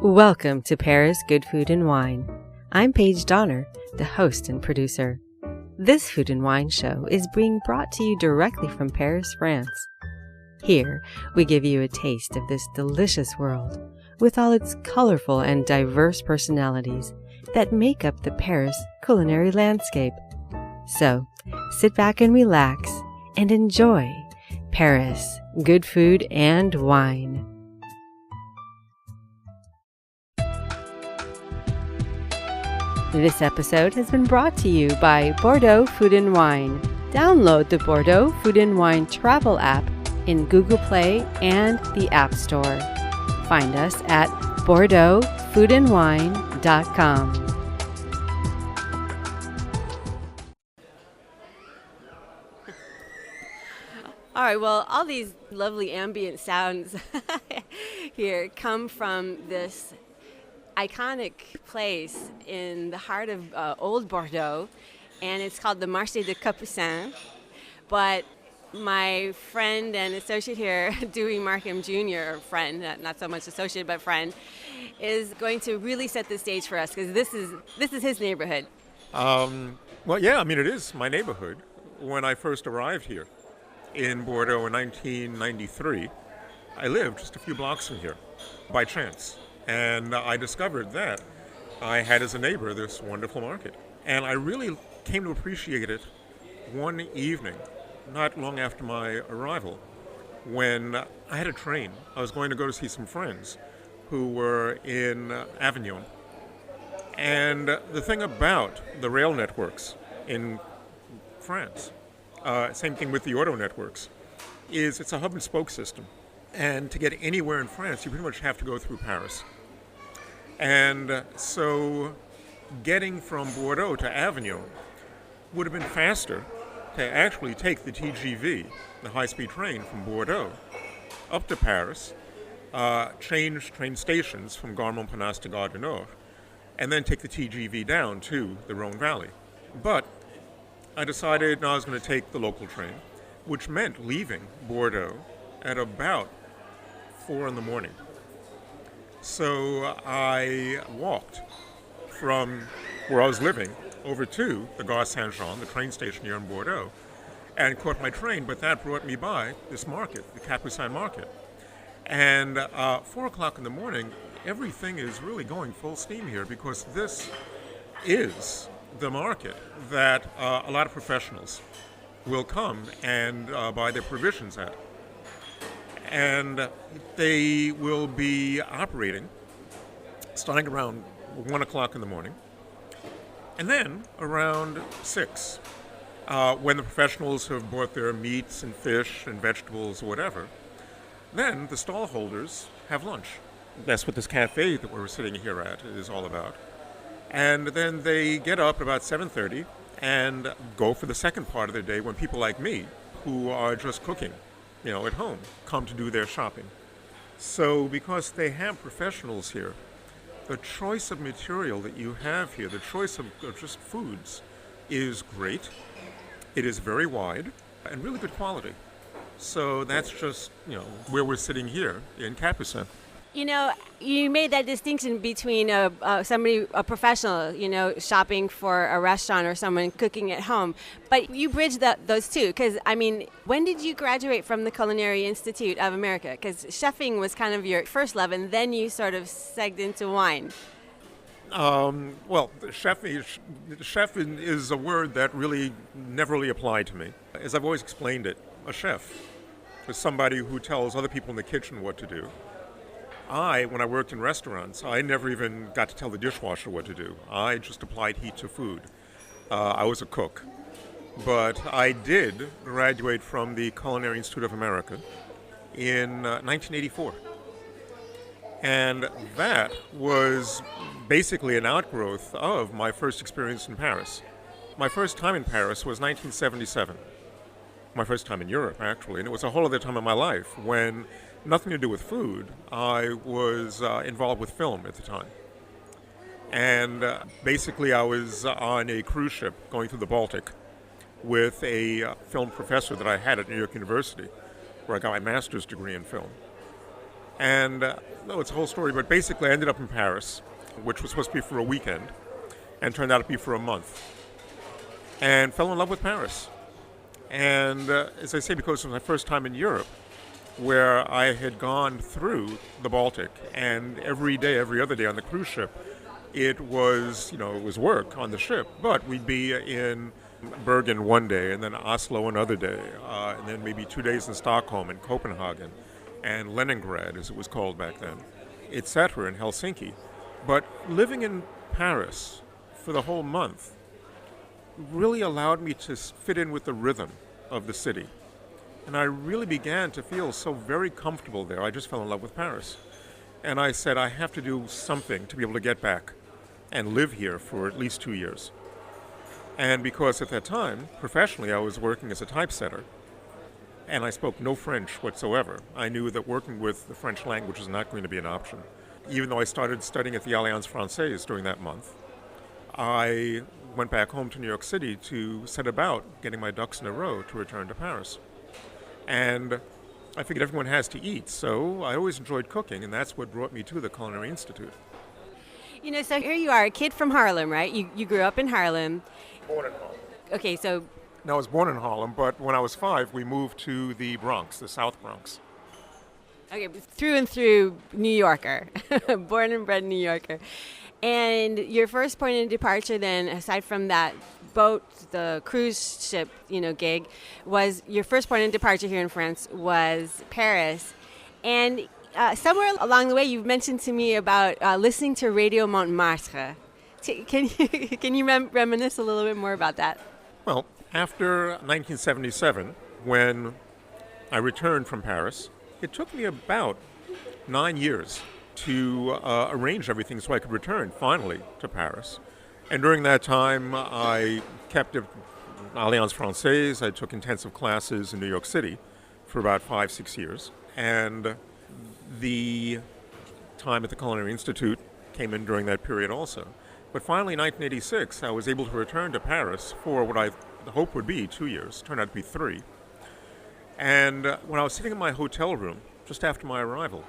Welcome to Paris Good Food and Wine. I'm Paige Donner, the host and producer. This Food and Wine show is being brought to you directly from Paris, France. Here, we give you a taste of this delicious world with all its colorful and diverse personalities that make up the Paris culinary landscape. So, sit back and relax and enjoy Paris Good Food and Wine. This episode has been brought to you by Bordeaux Food & Wine. Download the Bordeaux Food & Wine travel app in Google Play and the App Store. Find us at bordeauxfoodandwine.com. All right, well, all these lovely ambient sounds here come from this iconic place in the heart of old Bordeaux, and it's called the Marché de Capucins. But my friend and associate here, Dewey Markham Jr., friend, not so much associate but friend, is going to really set the stage for us because this is his neighborhood. Well, yeah, I mean, it is my neighborhood. When I first arrived here in Bordeaux in 1993, I lived just a few blocks from here by chance. And I discovered that I had as a neighbor this wonderful market. And I really came to appreciate it one evening, not long after my arrival, when I had a train. I was going to go to see some friends who were in Avignon. And the thing about the rail networks in France, same thing with the auto networks, is it's a hub and spoke system. And to get anywhere in France, you pretty much have to go through Paris. And so getting from Bordeaux to Avignon would have been faster to actually take the TGV, the high-speed train from Bordeaux, up to Paris, change train stations from Gare Montparnasse to Gare du Nord, and then take the TGV down to the Rhone Valley. But I decided I was going to take the local train, which meant leaving Bordeaux at about 4 in the morning. So I walked from where I was living over to the Gare Saint-Jean, the train station here in Bordeaux, and caught my train, but that brought me by this market, the Capucin market. And 4 o'clock in the morning, everything is really going full steam here because this is the market that a lot of professionals will come and buy their provisions at. And they will be operating starting around 1 o'clock in the morning. And then around 6, when the professionals have bought their meats and fish and vegetables or whatever, then the stall holders have lunch. That's what this cafe that we're sitting here at is all about. And then they get up at about 7:30 and go for the second part of their day when people like me, who are just cooking, at home, come to do their shopping. So because they have professionals here, the choice of material that you have here, the choice of just foods is great. It is very wide and really good quality. So that's just, where we're sitting here in Capucin. You made that distinction between a professional, shopping for a restaurant or someone cooking at home. But you bridge those two, because, when did you graduate from the Culinary Institute of America? Because chefing was kind of your first love, and then you sort of segged into wine. Well, chef is a word that really never really applied to me. As I've always explained it, a chef is somebody who tells other people in the kitchen what to do. When I worked in restaurants, I never even got to tell the dishwasher what to do. I just applied heat to food. I was a cook. But I did graduate from the Culinary Institute of America in 1984. And that was basically an outgrowth of my first experience in Paris. My first time in Paris was 1977. My first time in Europe, actually. And it was a whole other time in my life when, nothing to do with food, I was involved with film at the time. And basically I was on a cruise ship going through the Baltic with a film professor that I had at New York University, where I got my master's degree in film. And no, it's a whole story, but basically I ended up in Paris, which was supposed to be for a weekend, and turned out to be for a month. And fell in love with Paris. And as I say, because it was my first time in Europe, where I had gone through the Baltic, and every day, every other day on the cruise ship, it was, it was work on the ship, but we'd be in Bergen one day, and then Oslo another day, and then maybe 2 days in Stockholm and Copenhagen, and Leningrad, as it was called back then, etc., in Helsinki. But living in Paris for the whole month really allowed me to fit in with the rhythm of the city. And I really began to feel so very comfortable there. I just fell in love with Paris. And I said, I have to do something to be able to get back and live here for at least 2 years. And because at that time, professionally, I was working as a typesetter, and I spoke no French whatsoever. I knew that working with the French language was not going to be an option. Even though I started studying at the Alliance Française during that month, I went back home to New York City to set about getting my ducks in a row to return to Paris. And I figured everyone has to eat, so I always enjoyed cooking, and that's what brought me to the Culinary Institute. So here you are, a kid from Harlem, right? You grew up in Harlem. Born in Harlem. Okay, so... No, I was born in Harlem, but when I was 5, we moved to the Bronx, the South Bronx. Okay, through and through New Yorker, born and bred New Yorker. And your first point of departure then, aside from that boat, the cruise ship, gig, was your first point of departure here in France was Paris. And somewhere along the way, you've mentioned to me about listening to Radio Montmartre. Can you reminisce a little bit more about that? Well, after 1977, when I returned from Paris, it took me about 9 years to arrange everything so I could return, finally, to Paris. And during that time, I kept at Alliance Française. I took intensive classes in New York City for about 5-6 years. And the time at the Culinary Institute came in during that period also. But finally, in 1986, I was able to return to Paris for what I hoped would be 2 years. Turned out to be 3. And when I was sitting in my hotel room, just after my arrival,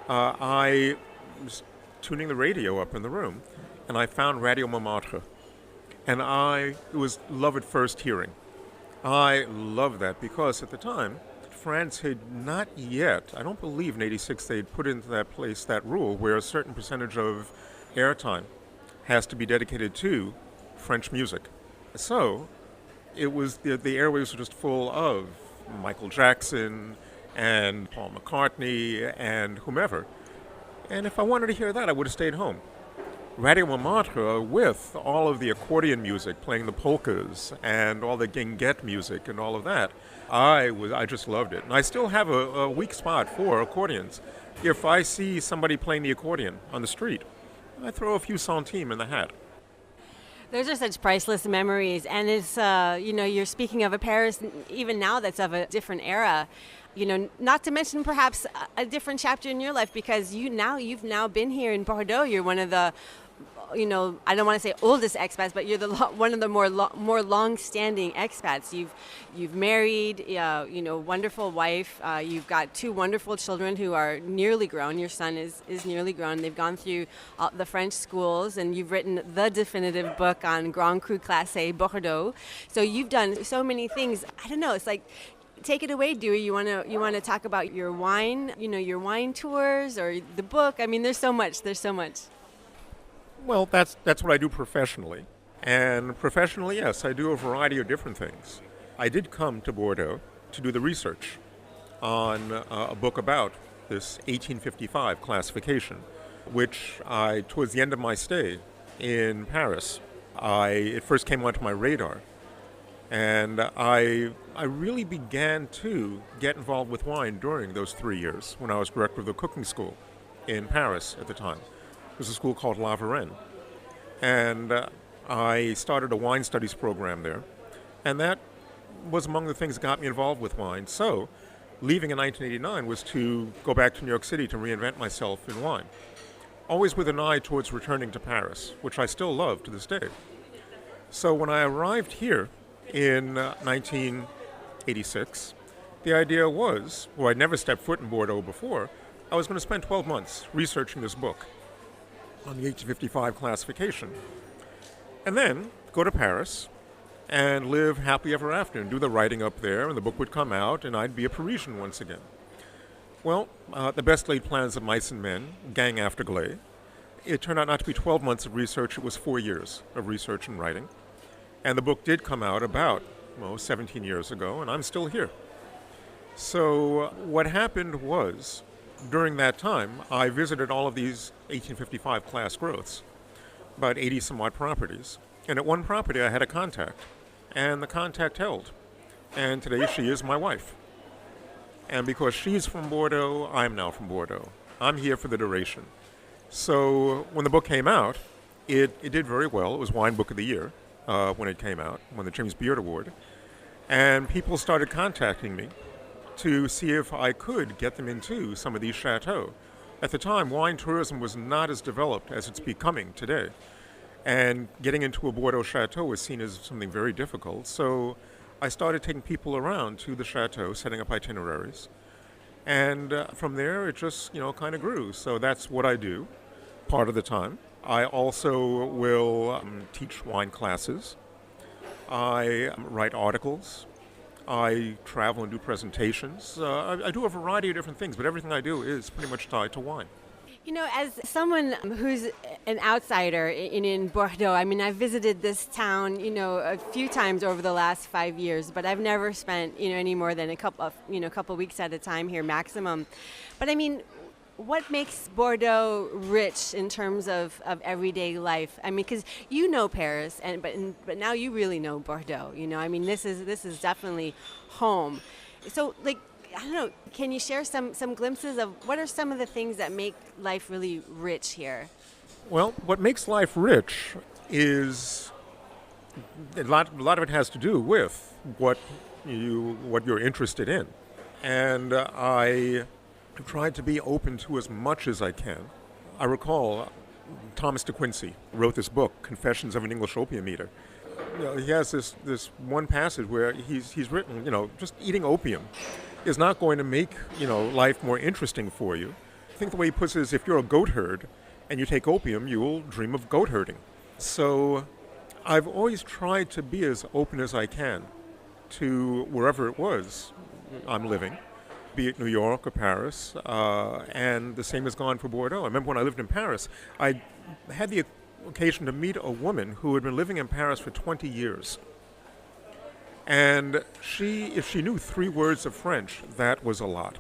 I was tuning the radio up in the room, and I found Radio Montmartre. And it was love at first hearing. I loved that because at the time, France had not yet, I don't believe in 86 they had put into that place that rule where a certain percentage of airtime has to be dedicated to French music. So it was, the airwaves were just full of Michael Jackson and Paul McCartney and whomever. And if I wanted to hear that, I would have stayed home. Radio Montmartre, with all of the accordion music, playing the polkas and all the guinguette music and all of that, I just loved it. And I still have a weak spot for accordions. If I see somebody playing the accordion on the street, I throw a few centimes in the hat. Those are such priceless memories, and it's you're speaking of a Paris even now that's of a different era. Not to mention perhaps a different chapter in your life because you've now been here in Bordeaux. You're one of the, I don't want to say oldest expats, but you're one of the more long-standing expats. You've married, wonderful wife. You've got 2 wonderful children who are nearly grown. Your son is nearly grown. They've gone through the French schools, and you've written the definitive book on Grand Cru Classé Bordeaux. So you've done so many things. I don't know. It's like, take it away, Dewey. You want to talk about your wine, your wine tours or the book? I mean, there's so much. Well, that's what I do professionally. And professionally, yes, I do a variety of different things. I did come to Bordeaux to do the research on a book about this 1855 classification, which towards the end of my stay in Paris, it first came onto my radar. And I really began to get involved with wine during those 3 years when I was director of the cooking school in Paris at the time. It was a school called La Varenne. And I started a wine studies program there. And that was among the things that got me involved with wine. So leaving in 1989 was to go back to New York City to reinvent myself in wine. Always with an eye towards returning to Paris, which I still love to this day. So when I arrived here in 1986, the idea was, I'd never stepped foot in Bordeaux before, I was going to spend 12 months researching this book on the 1855 classification, and then go to Paris and live happily ever after and do the writing up there, and the book would come out, and I'd be a Parisian once again. Well, the best laid plans of mice and men, gang after glay. It turned out not to be 12 months of research, it was 4 years of research and writing. And the book did come out about, 17 years ago, and I'm still here. So what happened was, during that time, I visited all of these 1855 class growths, about 80 some odd properties. And at one property I had a contact, and the contact held. And today she is my wife. And because she's from Bordeaux, I'm now from Bordeaux. I'm here for the duration. So when the book came out, it did very well. It was Wine Book of the Year when it came out, won the James Beard Award. And people started contacting me to see if I could get them into some of these chateaux. At the time, wine tourism was not as developed as it's becoming today. And getting into a Bordeaux chateau was seen as something very difficult. So I started taking people around to the chateau, setting up itineraries. And from there, it just, kind of grew. So that's what I do part of the time. I also will teach wine classes. I write articles. I travel and do presentations. I do a variety of different things, but everything I do is pretty much tied to wine. As someone who's an outsider in Bordeaux, I've visited this town, a few times over the last 5 years, but I've never spent, any more than a couple weeks at a time here maximum. But what makes Bordeaux rich in terms of everyday life? Because you know Paris, but now you really know Bordeaux. This is definitely home. So, I don't know. Can you share some glimpses of what are some of the things that make life really rich here? Well, what makes life rich is a lot of it has to do with what you're interested in, and I tried to be open to as much as I can. I recall Thomas de Quincey wrote this book, Confessions of an English Opium Eater. He has this one passage where he's written, just eating opium is not going to make, life more interesting for you. I think the way he puts it is if you're a goat herd and you take opium, you will dream of goat herding. So I've always tried to be as open as I can to wherever it was I'm living, be it New York or Paris, and the same has gone for Bordeaux. I remember when I lived in Paris, I had the occasion to meet a woman who had been living in Paris for 20 years. And if she knew 3 words of French, that was a lot.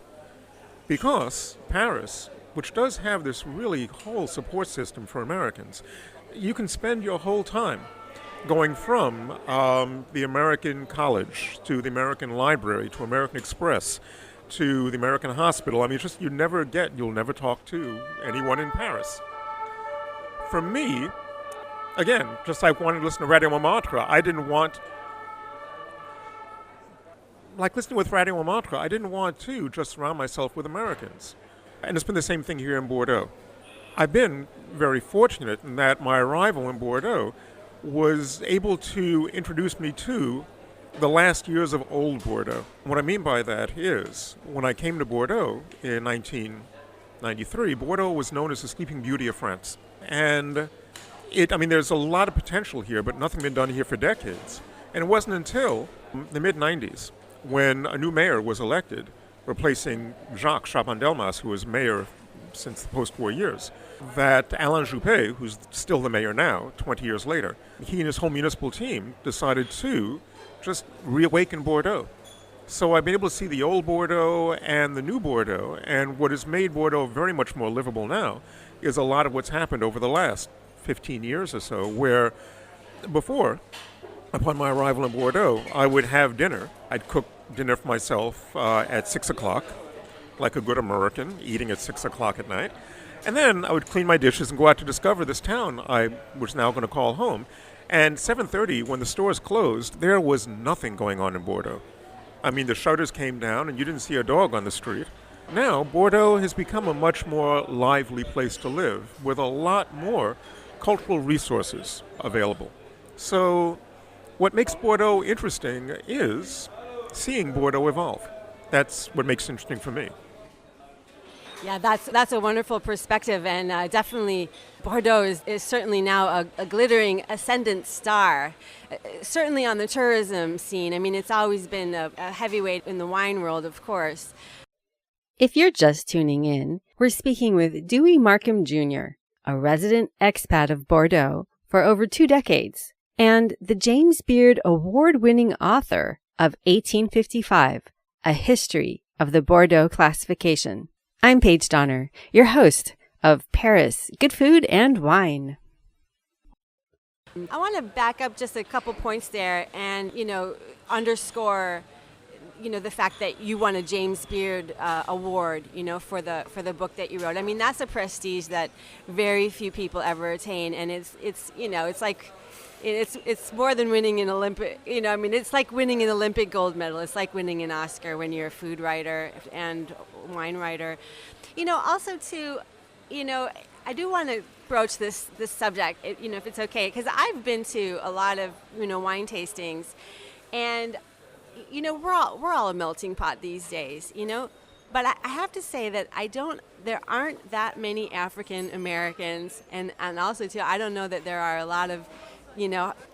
Because Paris, which does have this really whole support system for Americans, you can spend your whole time going from the American College to the American Library to American Express to the American Hospital. You'll never talk to anyone in Paris. For me, again, just like wanting to listen to Radio Montmartre, listening with Radio Montmartre, I didn't want to just surround myself with Americans. And it's been the same thing here in Bordeaux. I've been very fortunate in that my arrival in Bordeaux was able to introduce me to the last years of old Bordeaux. What I mean by that is, when I came to Bordeaux in 1993, Bordeaux was known as the Sleeping Beauty of France. And there's a lot of potential here, but nothing been done here for decades. And it wasn't until the mid-90s when a new mayor was elected, replacing Jacques Chaban-Delmas, who was mayor since the post-war years, that Alain Juppé, who's still the mayor now, 20 years later, he and his whole municipal team decided to just reawaken Bordeaux. So I've been able to see the old Bordeaux and the new Bordeaux, and what has made Bordeaux very much more livable now is a lot of what's happened over the last 15 years or so, where before, upon my arrival in Bordeaux, I would have dinner. I'd cook dinner for myself at 6 o'clock, like a good American, eating at 6 o'clock at night. And then I would clean my dishes and go out to discover this town I was now going to call home. And 7:30, when the stores closed, there was nothing going on in Bordeaux. The shutters came down and you didn't see a dog on the street. Now, Bordeaux has become a much more lively place to live with a lot more cultural resources available. So what makes Bordeaux interesting is seeing Bordeaux evolve. That's what makes it interesting for me. Yeah, that's a wonderful perspective, and definitely Bordeaux is certainly now a glittering ascendant star, certainly on the tourism scene. I mean, it's always been a heavyweight in the wine world, of course. If you're just tuning in, we're speaking with Dewey Markham Jr., a resident expat of Bordeaux for over 2 decades, and the James Beard award-winning author of 1855, A History of the Bordeaux Classification. I'm Paige Donner, your host of Paris, Good Food and Wine. I want to back up just a couple points there and, underscore, the fact that you won a James Beard award, for the book that you wrote. I mean, that's a prestige that very few people ever attain, and it's like it's more than winning an Olympic, it's like winning an Olympic gold medal. It's like winning an Oscar when you're a food writer and wine writer. Also too, I do want to broach this subject, if it's okay, because I've been to a lot of, wine tastings, and, we're all a melting pot these days, But I have to say that there aren't that many African Americans, and also too, I don't know that there are a lot of,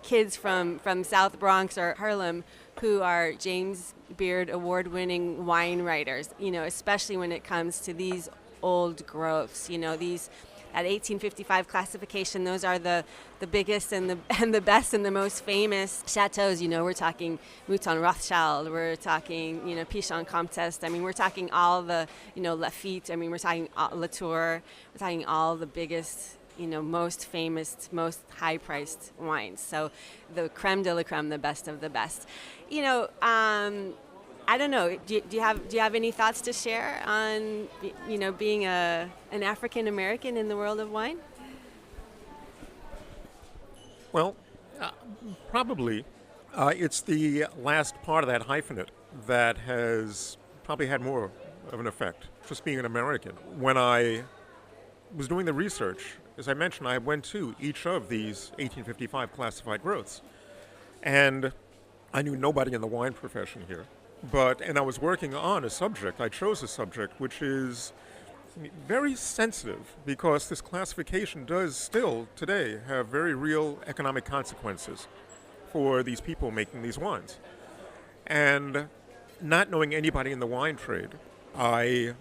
kids from South Bronx or Harlem who are James Beard award-winning wine writers, especially when it comes to these old groves, these at 1855 classification. Those are the biggest and the best and the most famous chateaus. We're talking Mouton Rothschild, we're talking Pichon Comtesse. I mean, we're talking all the Lafite. I mean, we're talking Latour. We're talking all the biggest, most famous, most high-priced wines. So the creme de la creme, the best of the best. I don't know. Do you have any thoughts to share on being an African American in the world of wine? Well, probably it's the last part of that hyphenate that has probably had more of an effect. Just being an American. When I was doing the research, as I mentioned, I went to each of these 1855 classified growths, and I knew nobody in the wine profession here. And I was working on a subject. I chose a subject which is very sensitive because this classification does still today have very real economic consequences for these people making these wines. And not knowing anybody in the wine trade, when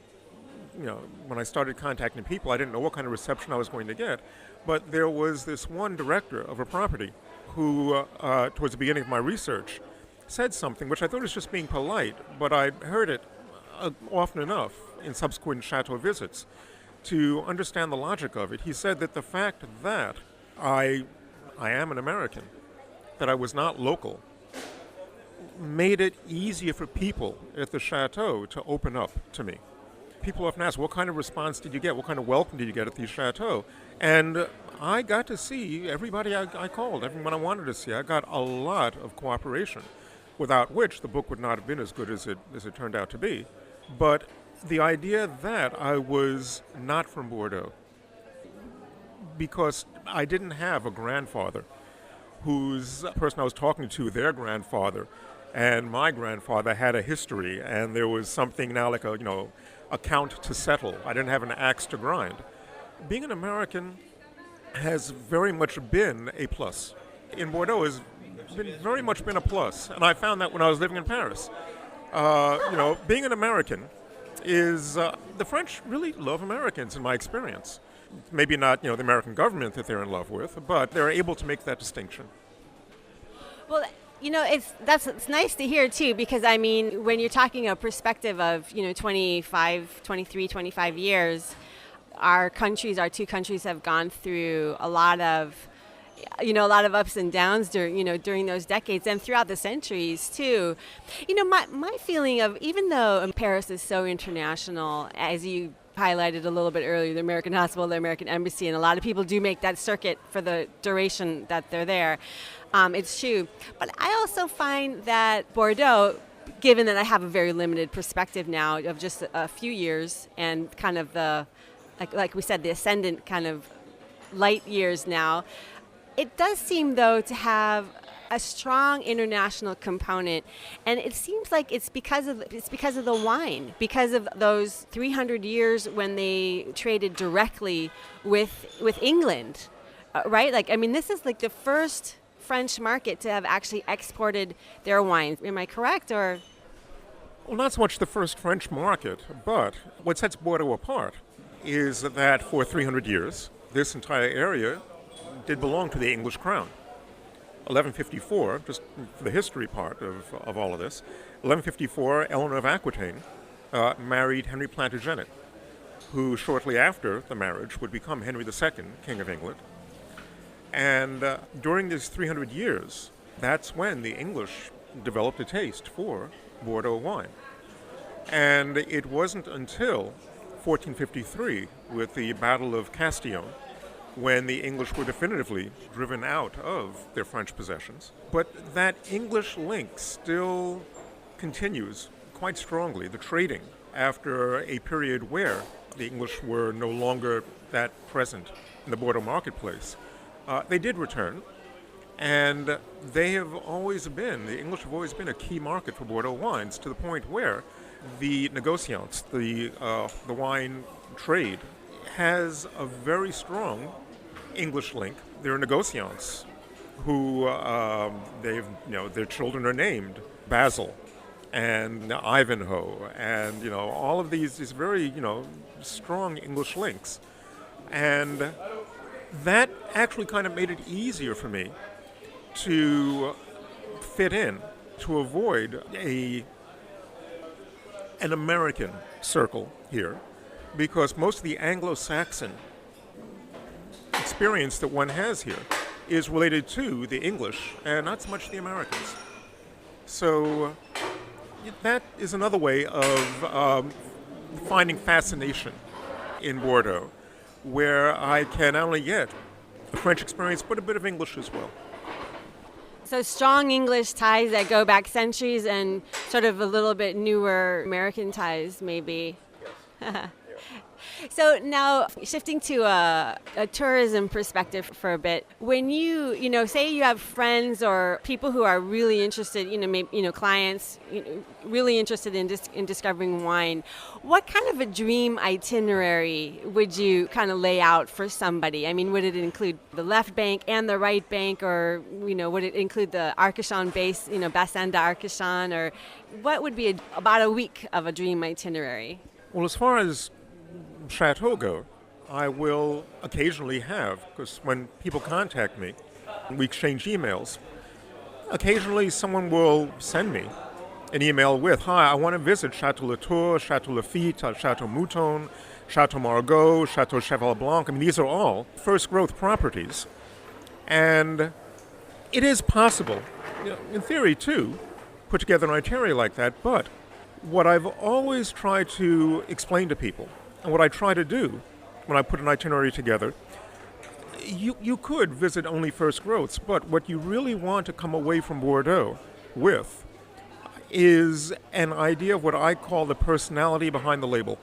I started contacting people, I didn't know what kind of reception I was going to get. But there was this one director of a property who, towards the beginning of my research, said something which I thought was just being polite, but I heard it often enough in subsequent chateau visits to understand the logic of it. He said that the fact that I am an American, that I was not local, made it easier for people at the chateau to open up to me. People often ask, what kind of response did you get? What kind of welcome did you get at the chateau? And I got to see everybody I called, everyone I wanted to see. I got a lot of cooperation, without which the book would not have been as good as it turned out to be. But the idea that I was not from Bordeaux, because I didn't have a grandfather whose person I was talking to, their grandfather, and my grandfather had a history, and there was something now like a count to settle. I didn't have an axe to grind. Being an American has very much been a plus. In Bordeaux has very much been a plus, and I found that when I was living in Paris. Being an American is, the French really love Americans in my experience. Maybe not, the American government that they're in love with, but they're able to make that distinction. Well, it's nice to hear too, because I mean, when you're talking a perspective of, 25 years, our two countries have gone through a lot of ups and downs during those decades and throughout the centuries too. My feeling of, even though Paris is so international, as you highlighted a little bit earlier, the American Hospital, the American Embassy, and a lot of people do make that circuit for the duration that they're there. It's true. But I also find that Bordeaux, given that I have a very limited perspective now of just a few years and kind of like we said, the ascendant kind of light years now, it does seem, though, to have a strong international component, and it seems like it's because of the wine, because of those 300 years when they traded directly with England, right? Like, I mean, this is like the first French market to have actually exported their wines. Am I correct, or? Well, not so much the first French market, but what sets Bordeaux apart is that for 300 years, this entire area did belong to the English crown. 1154, just for the history part of all of this, 1154, Eleanor of Aquitaine married Henry Plantagenet, who shortly after the marriage would become Henry II, King of England. And during these 300 years, that's when the English developed a taste for Bordeaux wine. And it wasn't until 1453, with the Battle of Castillon, when the English were definitively driven out of their French possessions. But that English link still continues quite strongly, the trading, after a period where the English were no longer that present in the Bordeaux marketplace. They did return, and the English have always been a key market for Bordeaux wines, to the point where the négociants, the wine trade, has a very strong English link. There are négociants who their children are named Basil and Ivanhoe, and all of these very strong English links, and that actually kind of made it easier for me to fit in, to avoid an American circle here, because most of the Anglo-Saxon experience that one has here is related to the English and not so much the Americans. So that is another way of finding fascination in Bordeaux, where I can not only get a French experience, but a bit of English as well. So strong English ties that go back centuries, and sort of a little bit newer American ties, maybe. Yes. So now, shifting to a tourism perspective for a bit, when you say you have friends or people who are really interested, clients, really interested in discovering wine, what kind of a dream itinerary would you kind of lay out for somebody? I mean, would it include the left bank and the right bank, or would it include the Arcachon base, Bassin d'Arcachon, or what would be about a week of a dream itinerary? Well, as far as Chateau go, I will occasionally have, because when people contact me, we exchange emails, occasionally someone will send me an email with, "Hi, I want to visit Chateau Latour, Chateau Lafite, Chateau Mouton, Chateau Margaux, Chateau Cheval Blanc." I mean, these are all first growth properties. And it is possible, in theory too, put together an itinerary like that, but what I've always tried to explain to people, and what I try to do when I put an itinerary together, you could visit only first growths, but what you really want to come away from Bordeaux with is an idea of what I call the personality behind the label.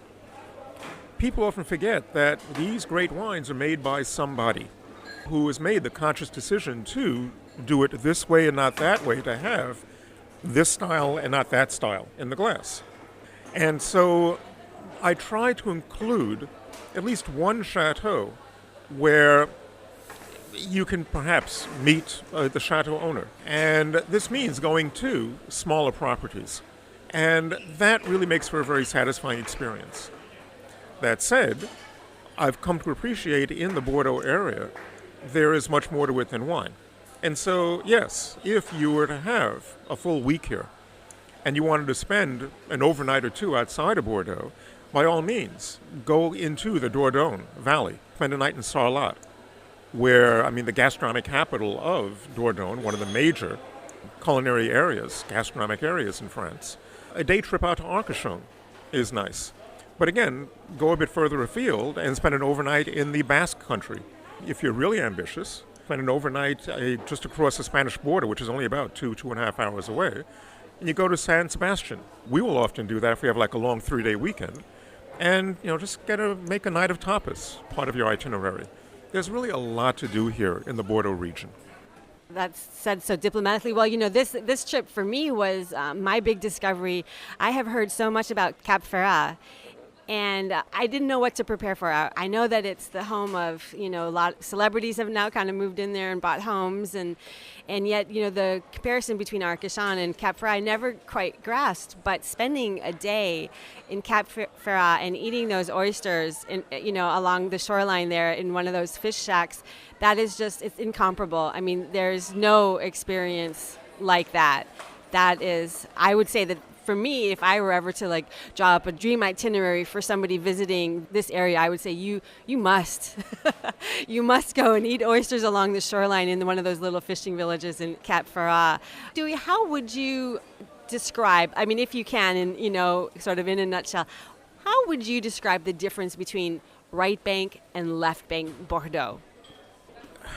People often forget that these great wines are made by somebody who has made the conscious decision to do it this way and not that way, to have this style and not that style in the glass. And so I try to include at least one chateau where you can perhaps meet the chateau owner. And this means going to smaller properties. And that really makes for a very satisfying experience. That said, I've come to appreciate in the Bordeaux area, there is much more to it than wine. And so, yes, if you were to have a full week here and you wanted to spend an overnight or two outside of Bordeaux, by all means, go into the Dordogne Valley, spend a night in Sarlat, where, the gastronomic capital of Dordogne, one of the major culinary areas, gastronomic areas in France. A day trip out to Arcachon is nice. But again, go a bit further afield and spend an overnight in the Basque country. If you're really ambitious, spend an overnight just across the Spanish border, which is only about 2.5 hours away, and you go to San Sebastian. We will often do that if we have like a long 3-day weekend. And, just make a night of tapas, part of your itinerary. There's really a lot to do here in the Bordeaux region. That's said so diplomatically. Well, this trip for me was my big discovery. I have heard so much about Cap Ferrat, and I didn't know what to prepare for. I know that it's the home of, a lot of celebrities have now kind of moved in there and bought homes, and yet, the comparison between Arcachon and Cap Ferrat I never quite grasped. But spending a day in Cap Ferrat and eating those oysters, along the shoreline there in one of those fish shacks, that is just, it's incomparable. I mean, there's no experience like that. That is, I would say that for me, if I were ever to draw up a dream itinerary for somebody visiting this area, I would say you must you must go and eat oysters along the shoreline in one of those little fishing villages in Cap Ferrat. Dewey, how would you describe, I mean, if you can, sort of in a nutshell, how would you describe the difference between right bank and left bank Bordeaux?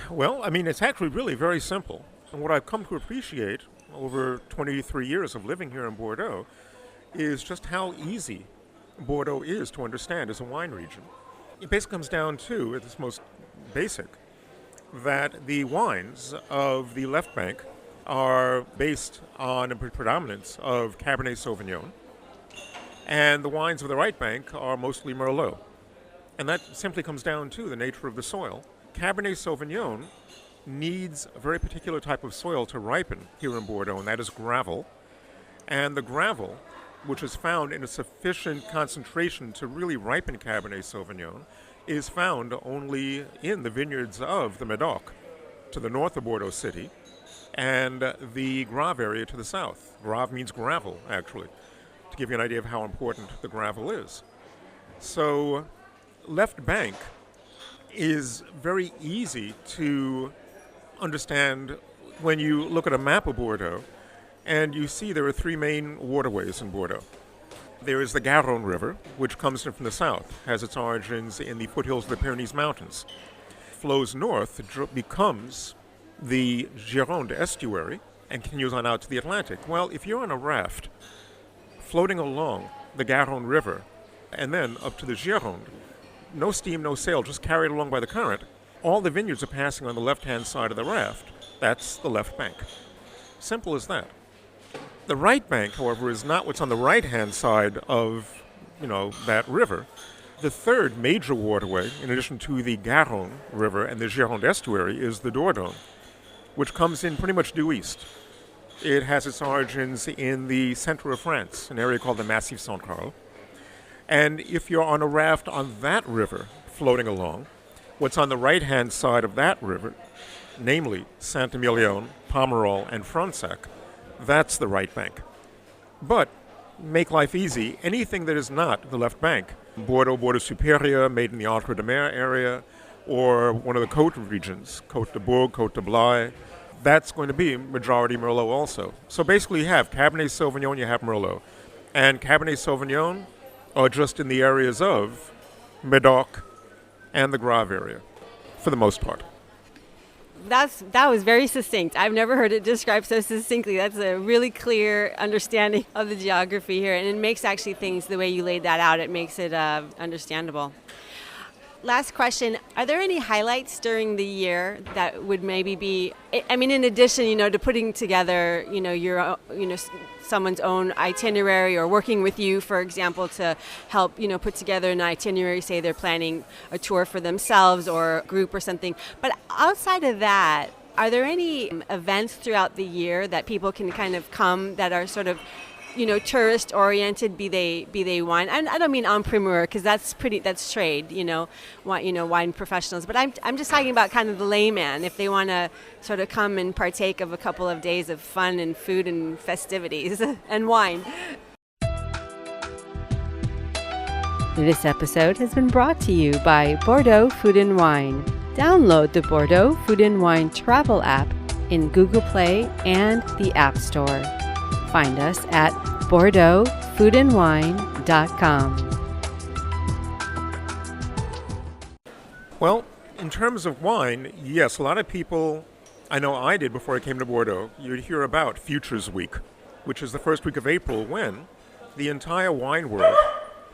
Well, I mean, it's actually really very simple. And what I've come to appreciate over 23 years of living here in Bordeaux is just how easy Bordeaux is to understand as a wine region. It basically comes down to, at its most basic, that the wines of the left bank are based on a predominance of Cabernet Sauvignon, and the wines of the right bank are mostly Merlot. And that simply comes down to the nature of the soil. Cabernet Sauvignon needs a very particular type of soil to ripen here in Bordeaux, and that is gravel. And the gravel, which is found in a sufficient concentration to really ripen Cabernet Sauvignon, is found only in the vineyards of the Médoc, to the north of Bordeaux City, and the Grave area to the south. Grave means gravel, actually, to give you an idea of how important the gravel is. So, left bank is very easy to understand when you look at a map of Bordeaux and you see there are three main waterways in Bordeaux. There is the Garonne River, which comes in from the south, has its origins in the foothills of the Pyrenees Mountains. Flows north, becomes the Gironde estuary, and continues on out to the Atlantic. Well, if you're on a raft floating along the Garonne River and then up to the Gironde, no steam, no sail, just carried along by the current, all the vineyards are passing on the left-hand side of the raft. That's the left bank. Simple as that. The right bank, however, is not what's on the right-hand side of, that river. The third major waterway, in addition to the Garonne River and the Gironde estuary, is the Dordogne, which comes in pretty much due east. It has its origins in the center of France, an area called the Massif Central. And if you're on a raft on that river floating along, what's on the right-hand side of that river, namely Saint-Emilion, Pomerol, and Fronsac, that's the right bank. But, make life easy, anything that is not the left bank, Bordeaux, Bordeaux Superior, made in the Entre-deux-Mers area, or one of the Côte regions, Côte de Bourg, Côte de Blaye, that's going to be majority Merlot also. So basically you have Cabernet Sauvignon, you have Merlot. And Cabernet Sauvignon are just in the areas of Médoc and the Grave area, for the most part. That was very succinct. I've never heard it described so succinctly. That's a really clear understanding of the geography here, and it makes actually things, the way you laid that out, it makes it understandable. Last question, are there any highlights during the year that would maybe be, I mean, in addition, to putting together, your, someone's own itinerary, or working with you, for example, to help, put together an itinerary, say they're planning a tour for themselves or a group or something. But outside of that, are there any events throughout the year that people can kind of come that are sort of, tourist oriented, be they wine? And I don't mean entrepreneur, because that's trade, wine professionals. But I'm just talking about kind of the layman, if they want to sort of come and partake of a couple of days of fun and food and festivities and wine. This episode has been brought to you by Bordeaux Food & Wine. Download the Bordeaux Food & Wine travel app in Google Play and the App Store. Find us at BordeauxFoodandWine.com. Well, in terms of wine, yes, a lot of people, I know I did before I came to Bordeaux, you'd hear about Futures Week, which is the first week of April when the entire wine world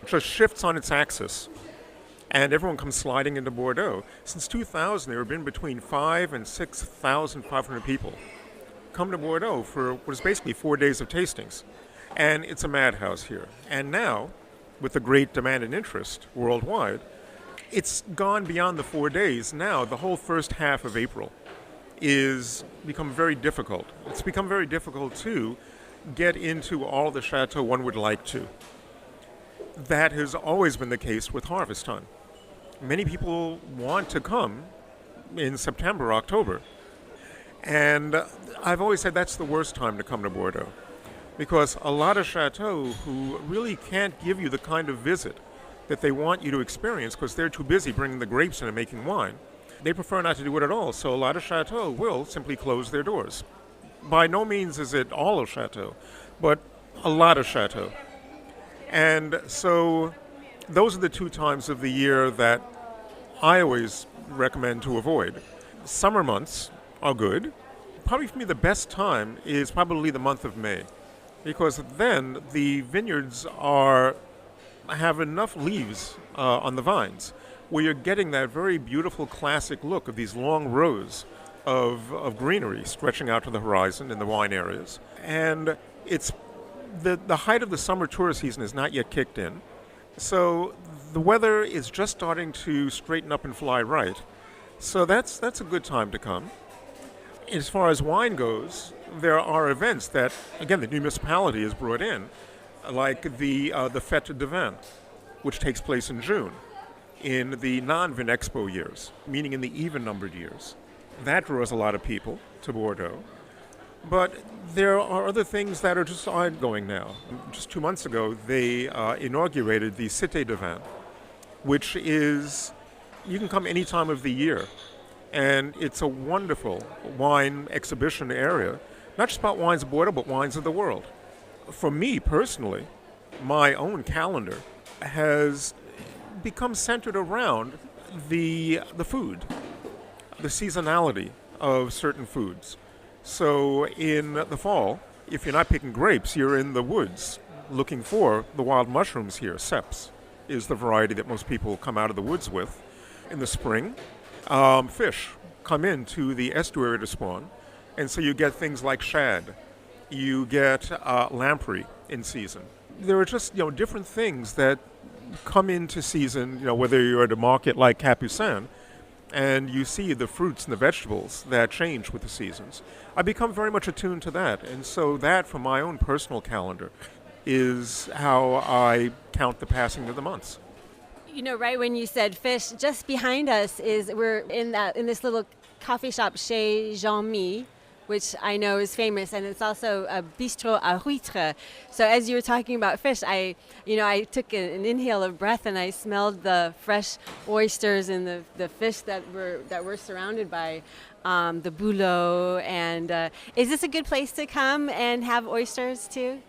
just shifts on its axis And everyone comes sliding into Bordeaux. Since 2000, there have been between 5,000 and 6,500 people come to Bordeaux for what is basically 4 days of tastings. And it's a madhouse here. And now, with the great demand and interest worldwide, it's gone beyond the 4 days. Now, the whole first half of April is become very difficult. It's become very difficult to get into all the chateau one would like to. That has always been the case with harvest time. Many people want to come in September, October. And I've always said that's the worst time to come to Bordeaux, because a lot of chateaux who really can't give you the kind of visit that they want you to experience because they're too busy bringing the grapes in and making wine, they prefer not to do it at all. So a lot of chateaux will simply close their doors. By no means is it all of chateau, but a lot of chateau. And so those are the 2 times of the year that I always recommend to avoid. Summer months are good. Probably for me the best time is probably the month of May, because then the vineyards have enough leaves on the vines where you're getting that very beautiful classic look of these long rows of greenery stretching out to the horizon in the wine areas. And it's the height of the summer tourist season is not yet kicked in. So the weather is just starting to straighten up and fly right. So that's a good time to come. As far as wine goes, there are events that, again, the municipality has brought in, like the Fête de Vin, which takes place in June, in the non-Vin Expo years, meaning in the even-numbered years. That draws a lot of people to Bordeaux. But there are other things that are just ongoing now. Just 2 months ago, they inaugurated the Cité de Vin, which is, you can come any time of the year. And it's a wonderful wine exhibition area, not just about wines of Bordeaux, but wines of the world. For me personally, my own calendar has become centered around the food, the seasonality of certain foods. So in the fall, if you're not picking grapes, you're in the woods looking for the wild mushrooms here. Ceps is the variety that most people come out of the woods with. In the spring, fish come into the estuary to spawn, and so you get things like shad. You get lamprey in season. There are just different things that come into season. Whether you're at a market like Capucin, and you see the fruits and the vegetables that change with the seasons. I become very much attuned to that, and so that, from my own personal calendar, is how I count the passing of the months. Right when you said fish, just behind us we're in this little coffee shop, Chez Jean-Mi, which I know is famous, and it's also a bistrot à huîtres. So as you were talking about fish, I took an inhale of breath and I smelled the fresh oysters and the fish that we're surrounded by, the bouleau. And is this a good place to come and have oysters too?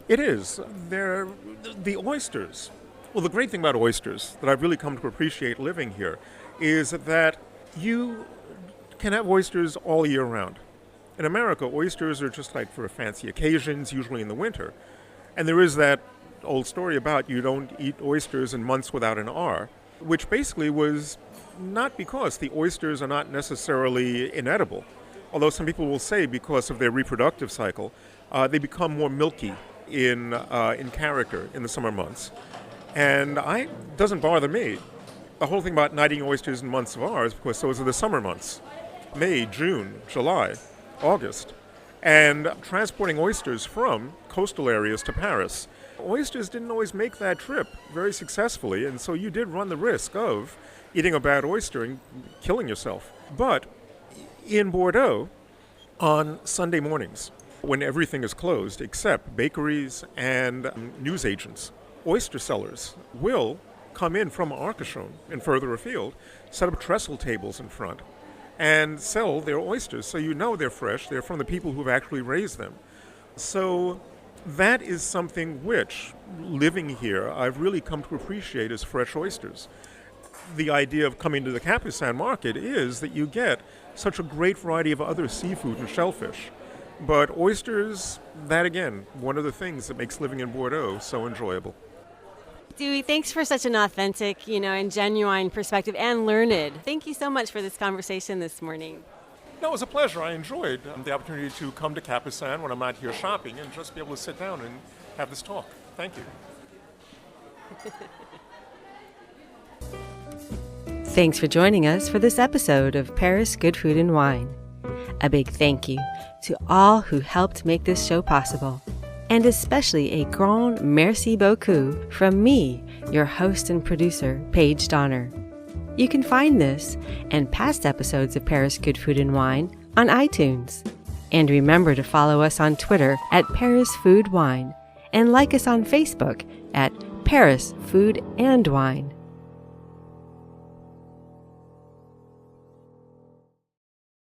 It is. The oysters. Well, the great thing about oysters that I've really come to appreciate living here is that you can have oysters all year round. In America, oysters are just like for fancy occasions, usually in the winter. And there is that old story about you don't eat oysters in months without an R, which basically was not because the oysters are not necessarily inedible, although some people will say because of their reproductive cycle, they become more milky in character in the summer months. And it doesn't bother me. The whole thing about not eating oysters in months of R is because those are the summer months. May, June, July, August. And transporting oysters from coastal areas to Paris. Oysters didn't always make that trip very successfully, and so you did run the risk of eating a bad oyster and killing yourself. But in Bordeaux, on Sunday mornings, when everything is closed except bakeries and newsagents, oyster sellers will come in from Arcachon and further afield, set up trestle tables in front, and sell their oysters. So they're fresh. They're from the people who've actually raised them. So that is something which, living here, I've really come to appreciate as fresh oysters. The idea of coming to the Capucin market is that you get such a great variety of other seafood and shellfish. But oysters, that again, one of the things that makes living in Bordeaux so enjoyable. Dewey, thanks for such an authentic, and genuine perspective and learned. Thank you so much for this conversation this morning. No, it was a pleasure. I enjoyed the opportunity to come to Capucin when I'm out here shopping and just be able to sit down and have this talk. Thank you. Thanks for joining us for this episode of Paris Good Food and Wine. A big thank you to all who helped make this show possible, and especially a grand merci beaucoup from me, your host and producer, Paige Donner. You can find this and past episodes of Paris Good Food and Wine on iTunes. And remember to follow us on Twitter at Paris Food Wine and like us on Facebook at Paris Food and Wine.